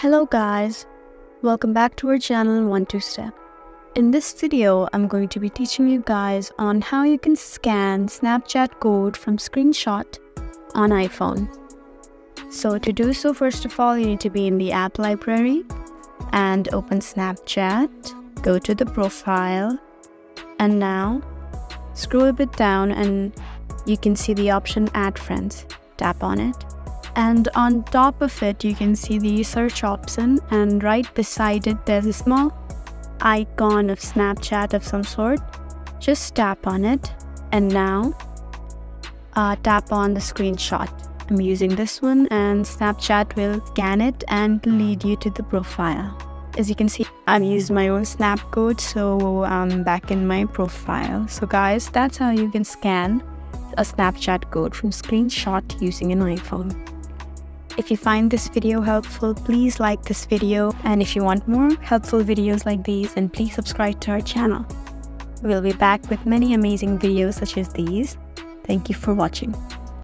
Hello guys, welcome back to our channel 1-2-Step. In this video, I'm going to be teaching you guys on how you can scan Snapchat code from screenshot on iPhone. So to do so, first of all, you need to be in the app library and open Snapchat, go to the profile, and now scroll a bit down and you can see the option Add Friends. Tap on it. And on top of it, you can see the search option, and right beside it, there's a small icon of Snapchat of some sort. Just tap on it, and now tap on the screenshot. I'm using this one, and Snapchat will scan it and lead you to the profile. As you can see, I've used my own SnapCode, so I'm back in my profile. So guys, that's how you can scan a Snapchat code from screenshot using an iPhone. If you find this video helpful, please like this video, and if you want more helpful videos like these, then please subscribe to our channel. We'll be back with many amazing videos such as these. Thank you for watching.